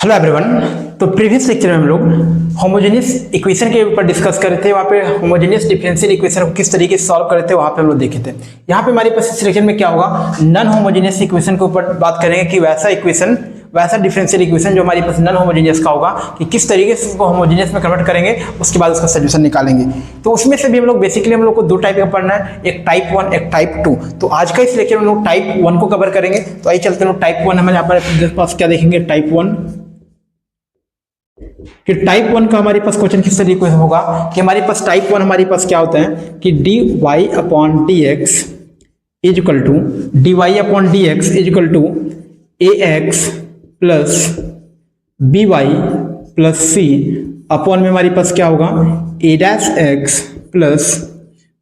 Hello everyone. तो previous lecture में हम लोग होमोजेनियस इक्वेशन के ऊपर डिस्कस कर रहे थे। वहाँ पे होमोजेनियस डिफरेंशियल इक्वेशन को किस तरीके से सॉल्व कर रहे थे वहाँ पे हम लोग देखे थे। यहाँ पे हमारे पास इस लेक्चर में क्या होगा, नॉन होमोजेनियस इक्वेशन के ऊपर बात करेंगे कि वैसा डिफरेंशियल इक्वेशन जो हमारे पास नॉन होमोजेनियस का होगा कि किस तरीके से उसको होमोजेनियस में कन्वर्ट करेंगे, उसके बाद उसका सोल्यूशन निकालेंगे। तो उसमें से भी हम लोग बेसिकली हम लोग को दो टाइप का पढ़ना है, एक टाइप 1 एक टाइप 2। तो आज का इस लेक्चर में हम लोग टाइप 1 को कवर करेंगे। तो आइए चलते हैं टाइप 1 हमारे यहाँ पर पास क्या देखेंगे, टाइप 1 कि टाइप 1 का हमारे पास क्वेश्चन किस तरीके से होगा कि हमारे पास टाइप 1 हमारे पास क्या होता है कि dy upon dx is equal to ax plus by plus c upon में हमारे पास क्या होगा a dash x plus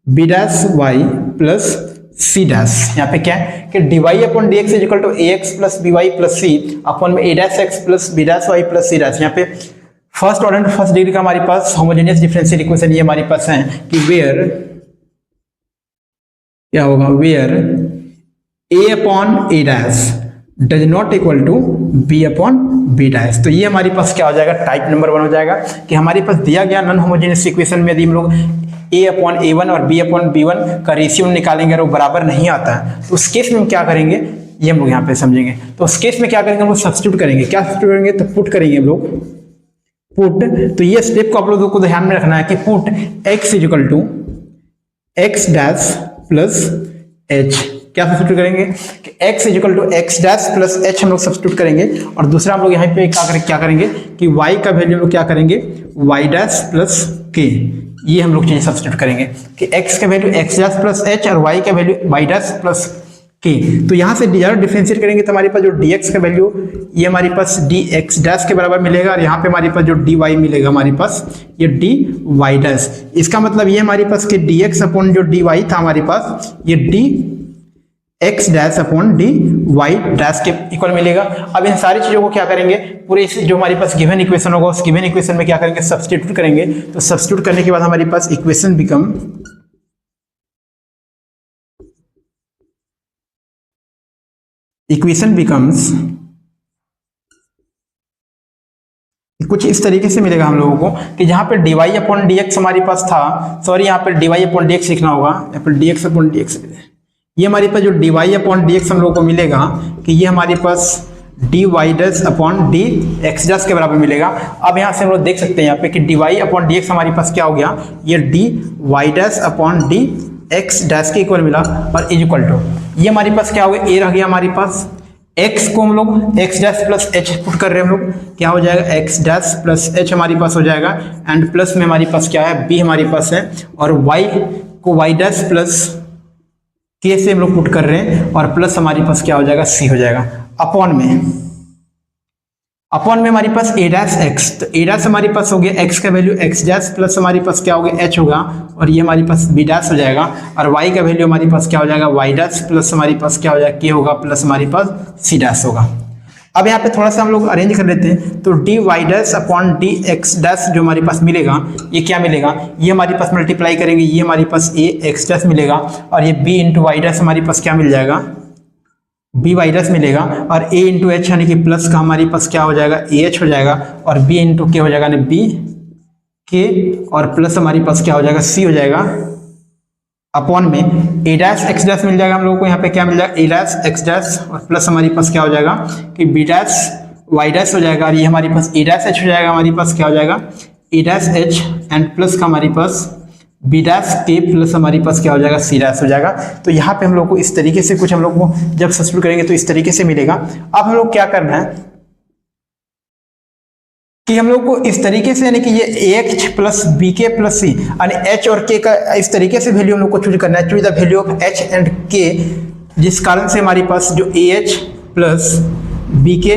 b dash y plus c dash. यहाँ पे क्या है कि dy upon dx is equal to ax plus by plus c upon में a dash x plus b dash y plus c dash. यहाँ पे first order first degree का हमारे पास होमोजेनियस डिफरेंशियल इक्वेशन ये हमारे पास है कि वेयर क्या होगा, where a upon a dash does not equal to b upon b dash. तो ये हमारे पास क्या हो जाएगा, टाइप नंबर 1 हो जाएगा कि हमारे पास दिया गया नॉन होमोजेनियस इक्वेशन में यदि हम लोग a अपॉन a1 और b अपॉन b1 का रेशियो निकालेंगे और वो बराबर नहीं आता है तो उस केस में हम क्या करेंगे ये हम लोग यहाँ पे समझेंगे। तो उस केस में क्या करेंगे, हम लोग सब्स्टिट्यूट करेंगे। क्या सब्स्टिट्यूट करेंगे, तो पुट करेंगे हम लोग, पुट। तो ये स्टेप को आप लोगों को ध्यान में रखना है कि put x is equal to x dash plus h. क्या सब्स्टिट्यूट करेंगे कि x is equal to x dash plus h हम लोग सब्स्टिट्यूट करेंगे। और दूसरा हम लोग यहाँ पे क्या करेंगे कि y का वैल्यू हम लोग क्या करेंगे y डैश प्लस k, ये हम लोग चीजें सब्स्टिट्यूट करेंगे कि x का value x dash plus H और y का value y dash plus k। तो यहाँ से डिफरेंशिएट करेंगे तो हमारे पास जो dx का वैल्यू ये हमारे पास dx डैश के बराबर मिलेगा और यहाँ पे हमारे पास जो dy मिलेगा हमारे पास ये dy डैश। इसका मतलब ये हमारे पास कि dx अपॉन जो dy था हमारे पास ये dx dash upon dy dash के इक्वल मिलेगा। अब इन सारी चीजों को क्या करेंगे, पूरे इस जो हमारे पास गिवन इक्वेशन होगा उस गिवन इक्वेशन में क्या करेंगे, सब्स्टिट्यूट करेंगे। तो सब्स्टिट्यूट करने के बाद हमारे पास इक्वेशन बिकम्स कुछ इस तरीके से मिलेगा हम लोगों को कि जहां पे dy अपॉन dx हमारे पास था, सॉरी यहाँ पे dy अपॉन dx लिखना होगा, यहाँ पे dx अपॉन dx, ये हमारे पास जो dy अपॉन dx हम लोगों को मिलेगा कि ये हमारे पास dy dash upon dx dash के बराबर मिलेगा। अब यहाँ से हम लोग देख सकते हैं यहाँ पे कि dy अपॉन dx हमारे पास क्या हो गया, ये dy dash upon dx dash के इक्वल मिला और इज इक्वल टू ये हमारे पास क्या हो गया, a रह गया हमारे पास, x को हम लोग x dash plus h put कर रहे हैं हम लोग, क्या हो जाएगा x डैश प्लस h हमारे पास हो जाएगा एंड प्लस में हमारे पास क्या है b हमारे पास है और y को y डैश प्लस k से हम लोग पुट कर रहे हैं और प्लस हमारे पास क्या हो जाएगा c हो जाएगा अपॉन में हमारे पास a डैश x। तो a डैश हमारे पास हो गया x का वैल्यू x डैश प्लस हमारे पास क्या हो गया h होगा और ये हमारे पास b डैश हो जाएगा और y का वैल्यू हमारे पास क्या हो जाएगा y डैश प्लस हमारे पास क्या हो जाएगा k होगा प्लस हमारे पास c डैश होगा। अब यहाँ पे थोड़ा सा हम लोग अरेंज कर लेते हैं। तो dy dash upon dx dash जो हमारे पास मिलेगा ये क्या मिलेगा, ये हमारे पास मल्टीप्लाई करेंगे, ये हमारे पास a x डैश मिलेगा और ये b इंटू वाई डैश हमारे पास क्या मिल जाएगा, b वाई डैश मिलेगा और a इंटू एच यानी कि प्लस का हमारे पास क्या हो जाएगा ए एच हो जाएगा और b इंटू के हो जाएगा यानी b के और प्लस हमारे पास क्या हो जाएगा c हो जाएगा अपॉन में a डैश x डैश मिल जाएगा हम लोगों को, यहाँ पे क्या मिल जाएगा a डैश x डैश और प्लस हमारे पास क्या हो जाएगा कि b डैश y डैश हो जाएगा और ये हमारे पास a डैश h हो जाएगा, हमारे पास क्या हो जाएगा a dash h and plus का हमारे पास b डैश k प्लस हमारे पास क्या हो जाएगा c डैश हो जाएगा। तो यहाँ पे हम लोग को इस तरीके से कुछ हम लोग को जब सब्स्टिट्यूट करेंगे तो इस तरीके से मिलेगा। अब हम लोग क्या करना है कि हम लोग को इस तरीके से यानी कि ये ax प्लस बी के प्लस सी यानी h और k का इस तरीके से वैल्यू हम लोग को चूज करना है, choose the value of h and k, जिस कारण से हमारे पास जो ah प्लस बी के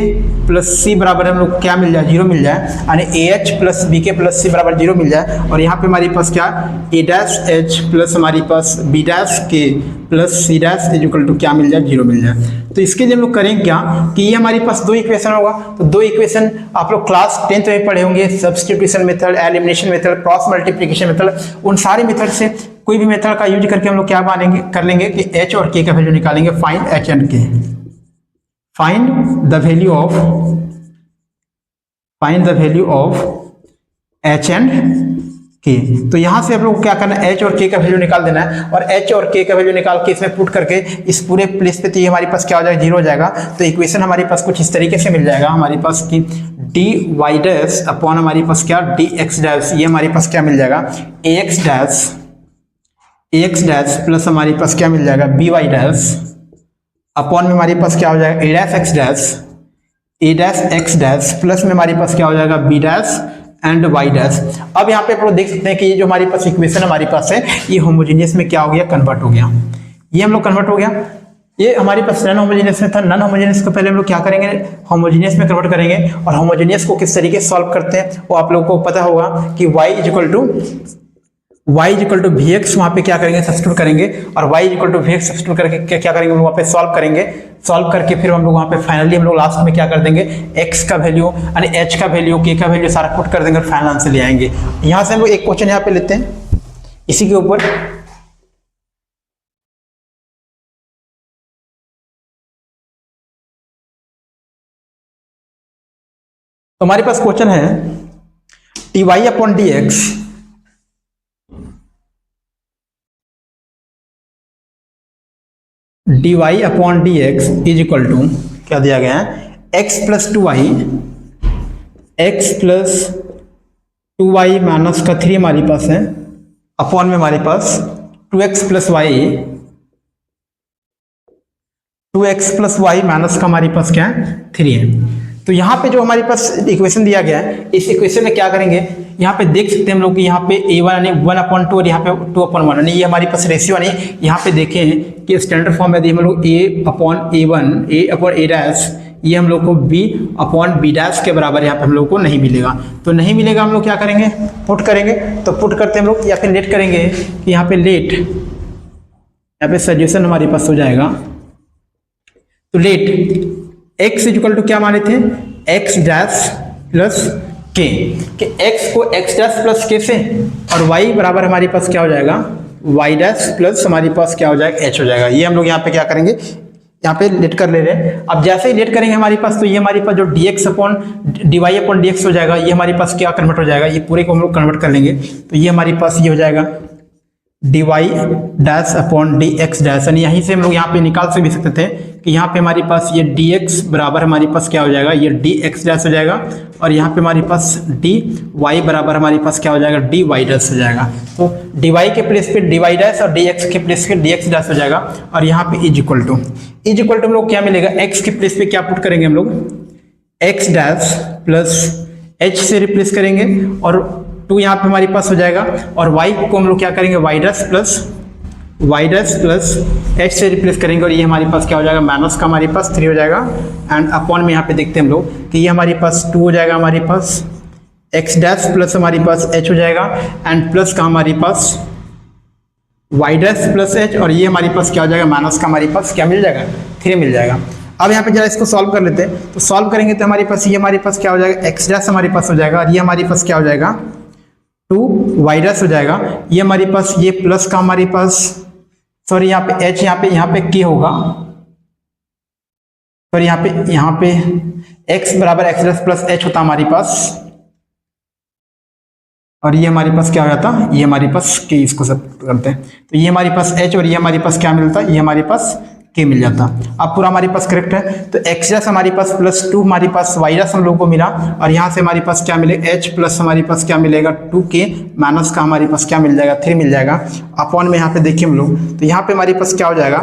प्लस सी बराबर हम लोग क्या मिल जाए, 0 मिल जाए यानी ah प्लस बी के प्लस सी बराबर 0 मिल जाए और यहाँ पे हमारे पास क्या a डैश h प्लस हमारे पास b dash k plus c dash is equal to क्या मिल जाए, 0 मिल जाए। तो इसके लिए हम लोग करेंगे क्या कि ये हमारे पास दो इक्वेशन होगा। तो दो इक्वेशन आप लोग क्लास 10th में पढ़े होंगे, substitution method, elimination method, cross multiplication method. उन सारे मेथड से कोई भी मेथड का यूज करके हम लोग क्या कर लेंगे कि h और k का वैल्यू निकालेंगे, find h and k, find the value of find the value of H and के। तो यहां से आप लोग को क्या करना है, एच और के का वैल्यू निकाल देना है, और एच और के का वैल्यू निकाल के इसमें पुट करके इस पूरे प्लेस पे तो ये हमारे पास क्या हो जाएगा, जीरो हो जाएगा। तो इक्वेशन हमारे पास कुछ इस तरीके से मिल जाएगा हमारे पास कि डी वाई डैश अपॉन हमारे पास क्या डी एक्स डैश, ये हमारे पास क्या मिल जाएगा ए एक्स डैश प्लस हमारे पास क्या मिल जाएगा बी वाई डैश अपॉन में हमारे पास क्या हो जाएगा a dash x dash plus में हमारे पास क्या हो जाएगा b dash and y dash. अब यहाँ पे आप लोग देख सकते हैं कि ये जो हमारे पास इक्वेशन हमारे पास है ये होमोजेनियस में क्या हो गया, कन्वर्ट हो गया। ये हम लोग कन्वर्ट हो गया, ये हमारे पास नॉन होमोजेनियस में था। नॉन होमोजेनियस को पहले हम लोग क्या करेंगे, होमोजेनियस में कन्वर्ट करेंगे, और होमोजेनियस को किस तरीके से सॉल्व करते हैं वो आप लोगों को पता होगा कि y equal to v x वहाँ पे क्या करेंगे, सब्स्टिट्यूट करेंगे, और y equal to v x substitute करके क्या करेंगे, वहाँ पे सॉल्व करेंगे। सॉल्व करके फिर हम लोग वहाँ पे फाइनली हम लोग लास्ट में क्या कर देंगे, x का वैल्यू यानी h का वैल्यू k का वैल्यू सारा पुट कर देंगे और फाइनल आंसर ले आएंगे। यहाँ से हम लोग एक क्वेश्चन यहाँ पे लेते हैं इसी के ऊपर। तो हमारे पास क्वेश्चन है dy upon dx dy upon dx is equal to क्या दिया गया है, x प्लस 2y माइनस का 3 हमारे पास है अपॉन में हमारे पास 2x प्लस y माइनस का हमारे पास क्या है 3 है। तो यहाँ पे जो हमारे पास इक्वेशन दिया गया है, इस इक्वेशन में क्या करेंगे, यहाँ पे देख सकते हैं हम लोग कि यहाँ पे a1 यानी 1/2 और यहाँ पे 2/1 यानी ये हमारे पास रेशियो यानी यहाँ पे देखें कि स्टैंडर्ड फॉर्म में यदि हम लोग a अपॉन a डैश ये हम लोग को b अपॉन b डैश के बराबर यहाँ पे हम लोग को नहीं मिलेगा। तो नहीं मिलेगा, हम लोग क्या करेंगे, पुट करेंगे। तो पुट करते हम लोग या फिर लेट करेंगे कि यहाँ पे लेट, यहाँ पे सजेशन हमारे पास हो जाएगा। तो लेट x इक्वल टू क्या माने थे, x डैश प्लस k, कि x को x डैश प्लस k से, और y बराबर हमारे पास क्या हो जाएगा y डैश प्लस हमारे पास क्या हो जाएगा h हो जाएगा। ये हम लोग यहाँ पे क्या करेंगे, यहाँ पे लेट कर ले रहे हैं। अब जैसे ही लेट करेंगे हमारे पास, तो ये हमारे पास जो dx upon dy upon dx हो जाएगा, ये हमारे पास क्या कन्वर्ट हो जाएगा, ये पूरे को हम लोग कन्वर्ट कर लेंगे। तो ये हमारे पास ये हो जाएगा dy dash upon dx dash, यानी यहीं से हम लोग यहाँ पे निकाल से भी सकते थे कि यहाँ पे हमारे पास ये dx बराबर हमारे पास क्या हो जाएगा, ये dx डैश हो जाएगा, और यहाँ पे हमारे पास dy बराबर हमारे पास क्या हो जाएगा, dy डैश हो जाएगा। तो dy के प्लेस पे dy डैश और dx के प्लेस पे dx डैश हो जाएगा, और यहाँ पे इज इक्वल टू हम लोग क्या मिलेगा, x के प्लेस पे क्या पुट करेंगे हम लोग, x डैश प्लस h से रिप्लेस करेंगे, और 2 यहाँ पे हमारे पास हो जाएगा, और y को हम लोग क्या करेंगे, y डैश प्लस h से रिप्लेस करेंगे, और ये हमारे पास क्या हो जाएगा, माइनस का हमारे पास 3 हो जाएगा, एंड अपॉन में यहाँ पे देखते हैं हम लोग कि ये हमारे पास 2 हो जाएगा, हमारे पास x डैश प्लस हमारे पास h हो जाएगा, एंड प्लस का हमारे पास y डैश प्लस h, और ये हमारे पास क्या हो जाएगा, माइनस का हमारे पास क्या मिल जाएगा, 3 मिल जाएगा। अब यहाँ पे जरा इसको सॉल्व कर लेते हैं। तो सॉल्व करेंगे तो हमारे पास ये हमारे पास क्या हो जाएगा, x डैश हमारे पास हो जाएगा, और ये हमारे पास क्या हो जाएगा 2y डैश हो जाएगा। ये हमारे पास ये प्लस का हमारे पास सॉरी यहाँ पे h, यहाँ पे k होगा, सॉरी यहाँ पे x बराबर x डैश प्लस h होता हमारे पास, और ये हमारे पास क्या हो जाता, ये हमारे पास k, इसको सब करते हैं तो ये हमारे पास h, और ये हमारे पास क्या मिलता, ये हमारे पास k मिल जाता। अब पूरा हमारे पास करेक्ट है। तो x डैश हमारे पास प्लस 2 हमारे पास y डैश हम लोग को मिला, और यहाँ से हमारे पास क्या मिलेगा, h प्लस हमारे पास क्या मिलेगा 2k माइनस का हमारे पास क्या मिल जाएगा, 3 मिल जाएगा। अपॉन में यहाँ पे देखिए हम लोग, तो यहाँ पे हमारे पास क्या हो जाएगा,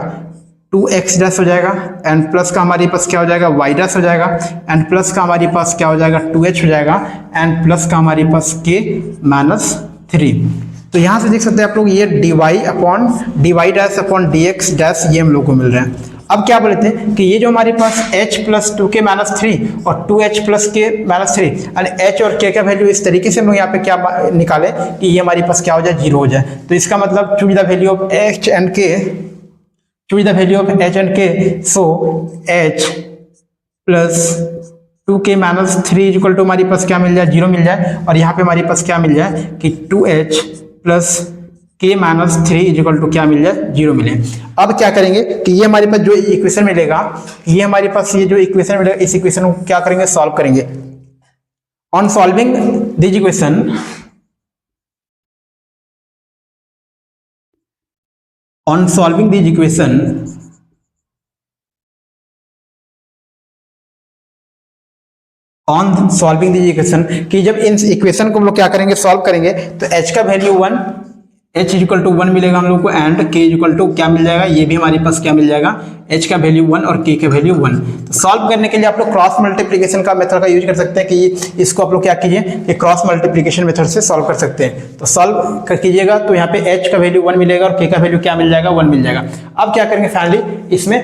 2x डैश हो जाएगा, एंड प्लस का हमारे पास क्या हो जाएगा, y डैश हो जाएगा, एंड प्लस का हमारे पास क्या हो जाएगा, 2h हो जाएगा, एंड प्लस का हमारे पास k माइनस 3। तो यहाँ से देख सकते हैं आप लोग ये dy dash upon dx dash ये हम लोग को मिल रहा है। अब क्या बोले थे कि ये जो हमारे पास h प्लस 2k माइनस 3 और 2h प्लस k माइनस 3 यानी h और k का वैल्यू इस तरीके से हम लोग यहाँ पे क्या निकाले कि ये हमारे पास क्या हो जाए, 0 हो जाए। तो इसका मतलब choose the value of h and k, so h plus 2k minus 3 equal to हमारे पास क्या मिल जाए, 0 मिल जाए, और यहाँ पे हमारे पास क्या मिल जाए कि 2h plus k minus 3 equal to क्या मिल जाए, 0 मिले। अब क्या करेंगे कि ये हमारे पास जो इक्वेशन मिलेगा, ये हमारे पास ये जो इक्वेशन मिलेगा, इस इक्वेशन को क्या करेंगे, सॉल्व करेंगे। On solving this equation, on solving this equation, on solving this equation, कि जब इन इक्वेशन को हम लोग क्या करेंगे, सॉल्व करेंगे, तो h का वैल्यू 1, h इक्वल टू 1 मिलेगा हम लोग को, एंड k इक्वल टू क्या मिल जाएगा, ये भी हमारे पास क्या मिल जाएगा, h का वैल्यू 1 और k का वैल्यू 1। तो सॉल्व करने के लिए आप लोग क्रॉस मल्टीप्लिकेशन का मेथड का यूज कर सकते हैं, कि इसको आप लोग क्या कीजिए कि क्रॉस मल्टीप्लिकेशन मेथड से सॉल्व कर सकते हैं। तो सॉल्व कर कीजिएगा तो यहाँ पे h का वैल्यू 1 मिलेगा और k का वैल्यू क्या मिल जाएगा, 1 मिल जाएगा। अब क्या करेंगे, फाइनली इसमें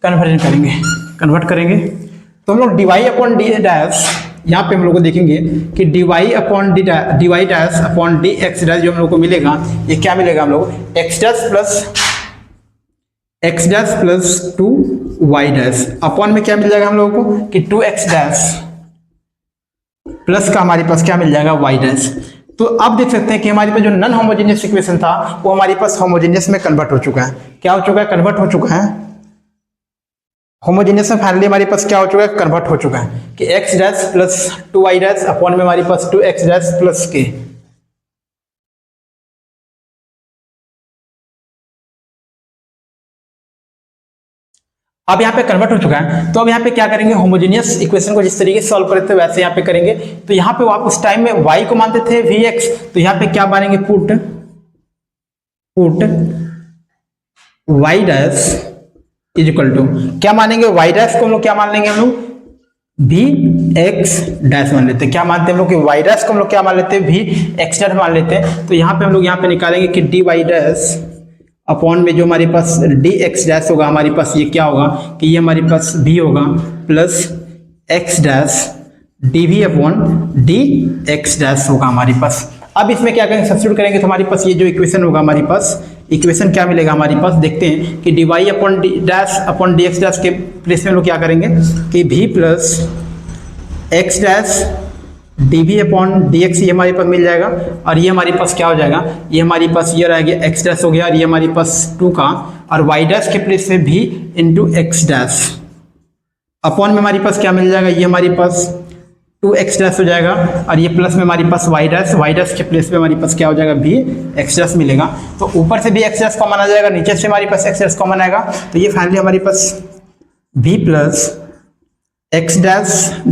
कन्वर्जन करेंगे, कन्वर्ट करेंगे। तो हम लोग डिवाई अपॉन डी डैश, यहाँ पे हम लोग को देखेंगे कि dy upon dy dash upon d x dash जो हम लोग को मिलेगा, ये क्या मिलेगा हम लोग, x dash plus 2 y dash upon में क्या मिल जाएगा हम लोगों को कि 2x डैश प्लस का हमारे पास क्या मिल जाएगा, वाई डैश। तो अब देख सकते हैं कि हमारे पास जो नॉन होमोजेनियस इक्वेशन था वो हमारे पास होमोजेनियस में कन्वर्ट हो चुका है। क्या हो चुका है, कन्वर्ट हो चुका है। होमोजेनियस में फाइनली हमारे पास क्या हो चुका है, कन्वर्ट हो चुका है कि x dash plus 2y dash upon में हमारे पास 2x डैश प्लस k। अब यहाँ पे कन्वर्ट हो चुका है। तो अब यहाँ पे क्या करेंगे, होमोजेनियस इक्वेशन को जिस तरीके से सॉल्व करते थे वैसे यहाँ पे करेंगे। तो यहाँ पे आप उस टाइम में y को मानते थे vx, तो यहाँ पे क्या मानेंगे, put y dash is equal to क्या मानेंगे, y डैश को हम लोग क्या मान लेंगे, हम लोग vx डैश मान लेते हैं। क्या मानते हैं हम लोग कि y डैश को हम लोग क्या मान लेते हैं, vx डैश मान लेते हैं। तो यहाँ पे हम लोग यहाँ पे निकालेंगे कि dy डैश अपॉन में जो हमारे पास dx डैश होगा, हमारे पास ये क्या होगा कि ये हमारे पास v होगा plus x dash dv upon dx dash होगा हमारे पास। अब इसमें क्या करेंगे, सब्स्टिट्यूट करेंगे तो हमारे पास ये जो इक्वेशन होगा, हमारे पास इक्वेशन क्या मिलेगा हमारे पास, देखते हैं कि dy upon dash upon dx dash के प्लेस में हम लोग क्या करेंगे कि v plus x dash dv upon dx ये हमारे पास मिल जाएगा, और ये हमारे पास क्या हो जाएगा, ये हमारे पास ये रह गया x डैश हो गया, और ये हमारे पास 2 का, और y डैश के प्लेस में v into x dash upon में हमारे पास क्या मिल जाएगा, ये हमारे पास 2x डैश हो जाएगा, और ये प्लस में हमारे पास y डैश के प्लेस पे हमारे पास क्या हो जाएगा, v x डैश मिलेगा। तो ऊपर से भी x डैश कॉमन आ जाएगा, नीचे से हमारे पास x डैश कॉमन आएगा। तो ये फाइनली हमारे पास v plus x dash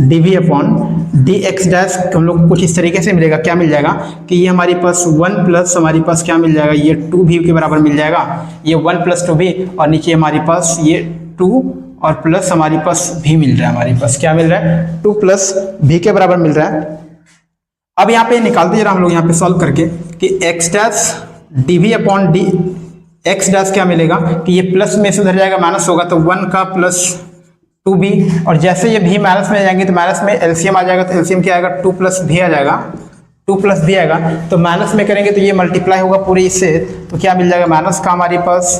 dv upon dx dash हम लोग को कुछ इस तरीके से मिलेगा। क्या मिल जाएगा कि ये हमारे पास 1 प्लस हमारे पास क्या मिल जाएगा, ये 2v के बराबर मिल जाएगा, ये 1 प्लस 2v, और नीचे हमारे पास ये 2 और प्लस हमारे पास v मिल रहा है। हमारे पास क्या मिल रहा है, 2 प्लस v के बराबर मिल रहा है। अब यहाँ पे निकालते जरा हम लोग यहाँ पे सॉल्व करके कि x dash dv upon d x dash क्या मिलेगा कि ये प्लस में से उधर जाएगा, माइनस होगा, तो 1 का प्लस 2b, और जैसे ये v माइनस में जाएंगे तो माइनस में एलसीएम आ जाएगा, तो एलसीएम क्या आएगा, 2 प्लस v आ जाएगा, 2 प्लस v आएगा। तो माइनस में करेंगे तो ये मल्टीप्लाई होगा पूरे इससे, तो क्या मिल जाएगा, माइनस का हमारे पास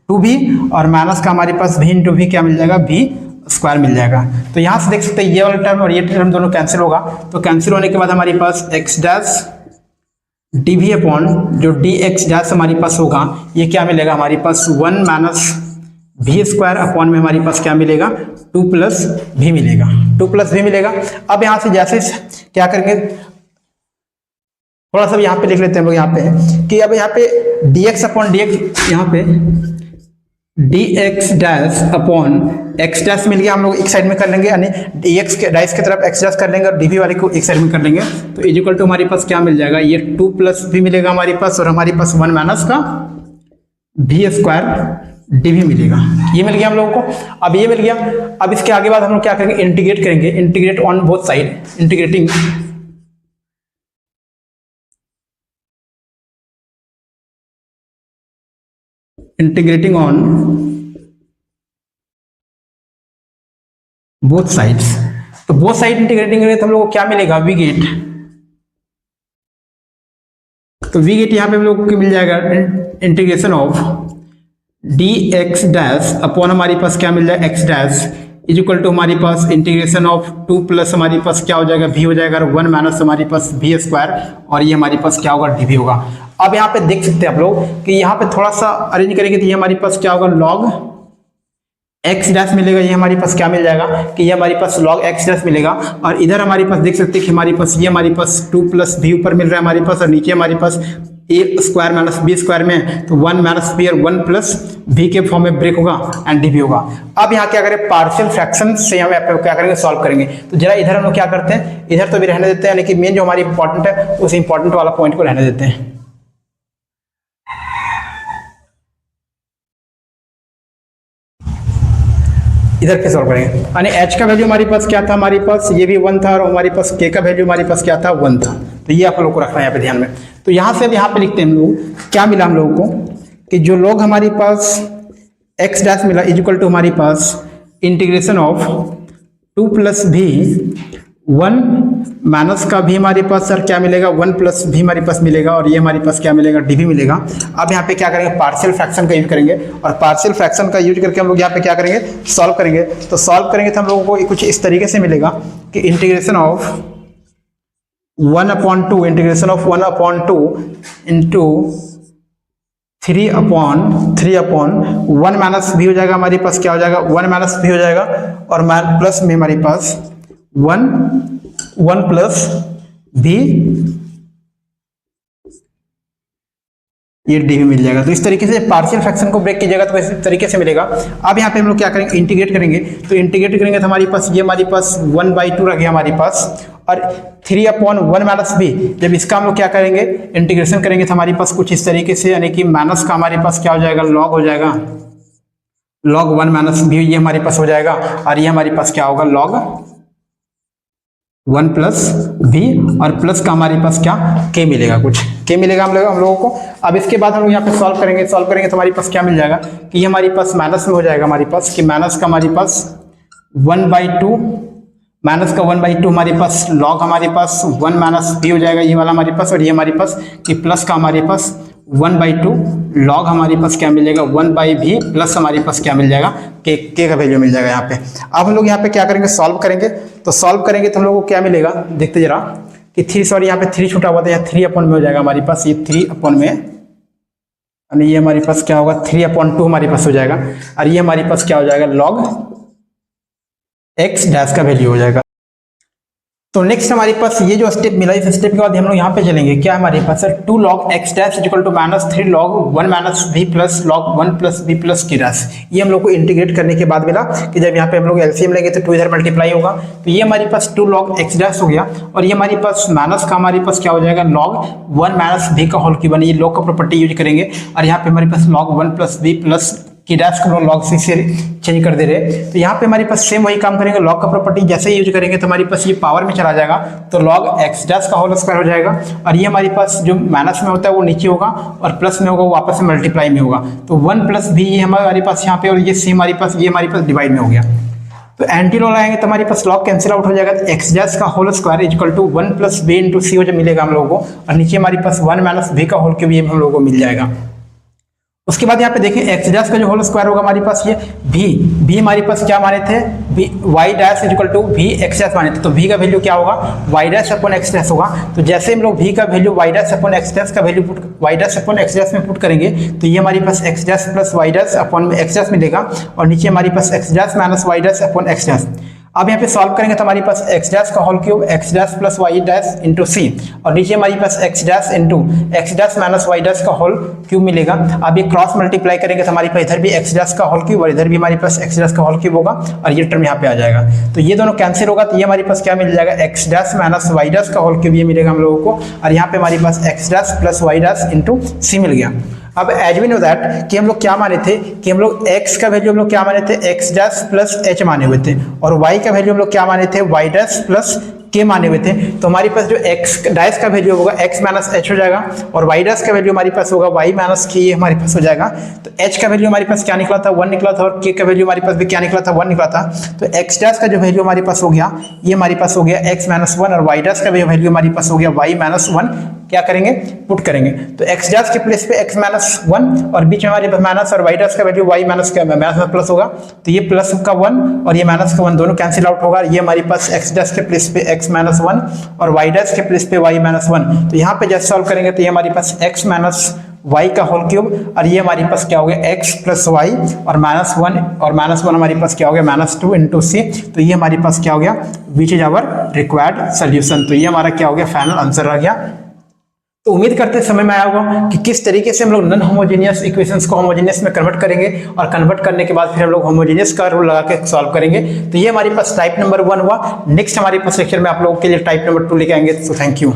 2v और माइनस का हमारे पास v इंटू v क्या मिल जाएगा, v स्क्वायर मिल जाएगा। तो यहाँ से देख सकते हैं ये वाला टर्म और ये टर्म दोनों कैंसिल होगा। तो कैंसिल होने के बाद हमारे पास x डैश dv अपॉन जो dx डैश हमारे पास होगा, ये क्या मिलेगा हमारे पास 1 माइनस v स्क्वायर अपॉन में हमारे पास क्या मिलेगा, 2 प्लस v मिलेगा, 2 प्लस v मिलेगा। अब यहाँ से जैसे क्या करेंगे, थोड़ा सा यहाँ पे लिख लेते हैं हम लोग यहाँ पे कि अब यहाँ पे dx अपॉन dx, यहाँ पे dx dash upon x dash मिल गया, हम लोग एक साइड में कर लेंगे, यानी dx के डैश की तरफ x डैश कर लेंगे और dv वाले को एक साइड में कर लेंगे। तो इक्वल टू हमारे पास क्या मिल जाएगा, ये 2 प्लस v मिलेगा हमारे पास, और हमारे पास 1 माइनस का v स्क्वायर dv मिलेगा। ये मिल गया हम लोगों को। अब ये मिल गया, अब इसके आगे बाद हम लोग क्या करेंगे, इंटीग्रेट करेंगे, integrate on both side, integrating integrating on both sides. तो बोथ साइड इंटीग्रेटिंग करेंगे तो हम लोग को क्या मिलेगा, वी गेट। तो वी गेट यहाँ पे हम लोग को मिल जाएगा integration of dx dash upon हमारे पास क्या मिल जाएगा, x dash is equal to हमारे पास इंटीग्रेशन ऑफ 2 प्लस हमारे पास क्या हो जाएगा, v हो जाएगा, और 1 माइनस हमारे पास v स्क्वायर, और ये हमारे पास क्या होगा, dv होगा। अब यहाँ पे देख सकते हैं आप लोग कि यहाँ पे थोड़ा सा अरेंज करेंगे तो ये हमारे पास क्या होगा, लॉग एक्स डैश मिलेगा, ये हमारे पास क्या मिल जाएगा कि ये हमारे पास log एक्स डैश मिलेगा। और इधर हमारे पास देख सकते हैं कि हमारे पास ये हमारे पास 2 प्लस भी ऊपर मिल रहा है हमारे पास, और नीचे हमारे पास ए स्क्वायर माइनस बी स्क्वायर में, तो 1 माइनस बी और 1 प्लस भी के फॉर्म में ब्रेक होगा एंड डी भी होगा। अब यहाँ क्या करें, पार्शियल फ्रैक्शन से हम क्या करेंगे, सॉल्व करेंगे। तो जरा इधर हम लोग क्या करते हैं, इधर तो भी रहने देते हैं, लेकिन मेन जो हमारी इंपॉर्टेंट है उस इंपॉर्टेंट वाला पॉइंट को रहने देते हैं। इधर पे सॉल्व करेंगे, यानी h का वैल्यू हमारे पास क्या था, हमारे पास ये भी 1 था, और हमारे पास k का वैल्यू हमारे पास क्या था, 1 था। तो ये आप लोग को रखना है यहाँ पे ध्यान में। तो यहाँ से अब यहाँ पे लिखते हैं हम लोग, क्या मिला हम लोगों को कि जो लोग हमारे पास x डैश मिला इज इक्वल टू हमारे पास इंटीग्रेशन ऑफ 2 प्लस भी 1 माइनस का भी हमारे पास सर क्या मिलेगा, 1 प्लस भी हमारे पास मिलेगा, और ये हमारे पास क्या मिलेगा, डी भी मिलेगा। अब यहाँ पे क्या करेंगे, पार्शियल फ्रैक्शन का यूज करेंगे, और पार्शियल फ्रैक्शन का यूज करके हम लोग यहाँ पे क्या करेंगे, सॉल्व करेंगे। तो सॉल्व करेंगे तो हम लोगों को कुछ इस तरीके से मिलेगा कि integration of 1/2 integration of 1/2 into 3/1 minus भी हो जाएगा हमारे पास, क्या हो जाएगा, 1 माइनस भी हो जाएगा, और प्लस में हमारे पास 1 प्लस भी, ये डी भी मिल जाएगा। तो इस तरीके से पार्शियल फ्रैक्शन को ब्रेक कीजिएगा तो इस तरीके से मिलेगा। अब यहाँ पे हम लोग क्या करेंगे, इंटीग्रेट करेंगे। तो इंटीग्रेट करेंगे तो हमारे पास ये हमारे पास 1/2 रह गया हमारे पास, और 3/1 माइनस भी, जब इसका हम लोग क्या करेंगे, इंटीग्रेशन करेंगे तो हमारे पास कुछ इस तरीके से, यानी कि माइनस का हमारे पास क्या हो जाएगा, लॉग हो जाएगा, log 1 माइनस भी ये हमारे पास हो जाएगा, और ये हमारे पास क्या होगा, log 1 प्लस भी, और प्लस का हमारे पास क्या, k मिलेगा, कुछ k मिलेगा हम लोगों को। अब इसके बाद हम लोग यहाँ पे सॉल्व करेंगे तो हमारे पास क्या मिल जाएगा कि ये हमारे पास माइनस में हो जाएगा हमारे पास, कि माइनस का हमारे पास 1/2, माइनस का 1/2 हमारे पास, log हमारे पास 1 माइनस भी हो जाएगा ये वाला हमारे पास, और ये हमारे पास कि प्लस का हमारे पास 1/2 log हमारे पास क्या मिलेगा, 1/v प्लस हमारे पास क्या मिल जाएगा, k का वैल्यू मिल जाएगा यहाँ पे। अब हम लोग यहाँ पे क्या करेंगे, सॉल्व करेंगे। तो सॉल्व करेंगे तो हम लोग को क्या मिलेगा, देखते जरा कि 3 यहाँ पे 3 छूटा हुआ था, यहाँ 3/में हो जाएगा हमारे पास, ये 3/में, यानी ये हमारे पास क्या होगा, 3/2 हमारे पास हो जाएगा, और ये हमारे पास क्या हो जाएगा, log x डैश का वैल्यू हो जाएगा। तो नेक्स्ट हमारे पास ये जो स्टेप मिला, इस स्टेप के बाद हम लोग यहाँ पे चलेंगे, क्या हमारे पास sir 2 log x dash equal to -3 log 1 minus v plus log 1 plus v प्लस k डैश। ये हम लोग को इंटीग्रेट करने के बाद मिला कि जब यहाँ पे हम लोग एलसीएम लेंगे तो 2 इधर मल्टीप्लाई होगा, तो ये हमारे पास 2 log x डैश हो गया, और ये हमारे पास माइनस का हमारे पास क्या हो जाएगा, log 1 माइनस v का होल क्यूब, ये log का प्रॉपर्टी यूज करेंगे, और यहाँ पे हमारे पास log 1 प्लस v प्लस की डैश को log c से चेंज कर दे रहे। तो यहाँ पे हमारे पास सेम वही काम करेंगे, log का प्रॉपर्टी जैसे यूज करेंगे तो हमारे पास ये पावर में चला जाएगा, तो log x डैश का होल स्क्वायर हो जाएगा, और ये हमारे पास जो माइनस में होता है वो नीचे होगा, और प्लस में होगा वो वापस से मल्टीप्लाई में होगा। तो 1 प्लस भी ये हमारे पास यहाँ पे, और ये सी हमारे पास, ये हमारे पास डिवाइड में हो गया। तो एंटी लॉ लगाएंगे तो हमारे पास log कैंसिल आउट हो जाएगा, तो x डैश का whole square is equal to 1 plus v into C हो जो मिलेगा हम लोगों को, और नीचे हमारे पास 1 माइनस v का होल क्यूब ये हम लोगों को मिल जाएगा। उसके बाद यहाँ पे देखिए x डैश का जो होल स्क्वायर होगा हमारे पास, ये v हमारे पास क्या माने थे, y dash is equal to v x dash माने थे, तो v का वैल्यू क्या होगा, y dash upon x dash होगा। तो जैसे हम लोग v का value y dash upon x dash का value y dash upon x dash में पुट करेंगे, तो ये हमारे पास x dash plus y dash upon x dash मिलेगा, और नीचे हमारे पास x dash minus y dash upon x dash. अब यहाँ पे सॉल्व करेंगे तो हमारे पास x डैश का whole cube x dash plus y dash into c, और नीचे हमारे पास x dash into x dash minus y dash का होल क्यूब मिलेगा। अब ये क्रॉस मल्टीप्लाई करेंगे तो हमारे पास इधर भी x डैश का होल क्यूब, और इधर भी हमारे पास x डैश का होल क्यूब होगा, और ये टर्म यहाँ पे आ जाएगा। तो ये दोनों कैंसिल होगा, तो ये हमारे पास क्या मिल जाएगा, x dash minus y dash का होल क्यूब ये मिलेगा हम लोगों को, और यहाँ पे हमारे पास x dash plus y dash into c मिल गया। अब एज वी नो दैट कि हम लोग क्या माने थे, कि हम लोग x का वैल्यू हम लोग क्या माने थे, x डैश प्लस h माने हुए थे, और y का वैल्यू हम लोग क्या माने थे, y डैश प्लस k माने हुए थे। तो हमारे पास जो x डैश का वैल्यू होगा x माइनस h हो जाएगा, और y डैश का वैल्यू हमारे पास होगा y माइनस k, ये हमारे पास हो जाएगा। तो h का वैल्यू हमारे पास क्या निकला था, 1 निकला था, और k का वैल्यू हमारे पास भी क्या निकला था, 1 निकला था। तो x डैश का जो वैल्यू हमारे पास हो गया, ये हमारे पास हो गया x माइनस 1, और y डैश का वैल्यू हमारे पास हो गया y माइनस 1। क्या करेंगे, पुट करेंगे, तो x डैश के प्लेस पे x माइनस 1, और बीच में हमारे पास माइनस, और y डैश का वैल्यू y माइनस का माइनस में प्लस होगा, तो ये प्लस का 1 और ये माइनस का 1 दोनों कैंसिल आउट होगा। ये हमारे पास x डैश के प्लेस पे x माइनस 1 और y डैश के प्लेस पे y माइनस 1। तो यहाँ पे जैसे सॉल्व करेंगे तो ये हमारे पास x माइनस y का होल क्यूब, और ये हमारे पास क्या हो गया x प्लस वाई और -1, और -1 हमारे पास क्या हो गया -2 इंटू सी। तो ये हमारे पास क्या हो गया, which is our required solution. तो ये हमारा क्या हो गया, फाइनल आंसर आ गया। तो उम्मीद करते समय में आया होगा कि किस तरीके से हम लोग नॉन होमोजेनियस इक्वेशंस को होमोजेनियस में कन्वर्ट करेंगे, और कन्वर्ट करने के बाद फिर हम लोग होमोजेनियस का रूल लगा के सॉल्व करेंगे। तो ये हमारे पास टाइप नंबर 1 हुआ। नेक्स्ट हमारे पास लेक्चर में आप लोगों के लिए टाइप नंबर 2 लेके आएंगे। तो थैंक यू।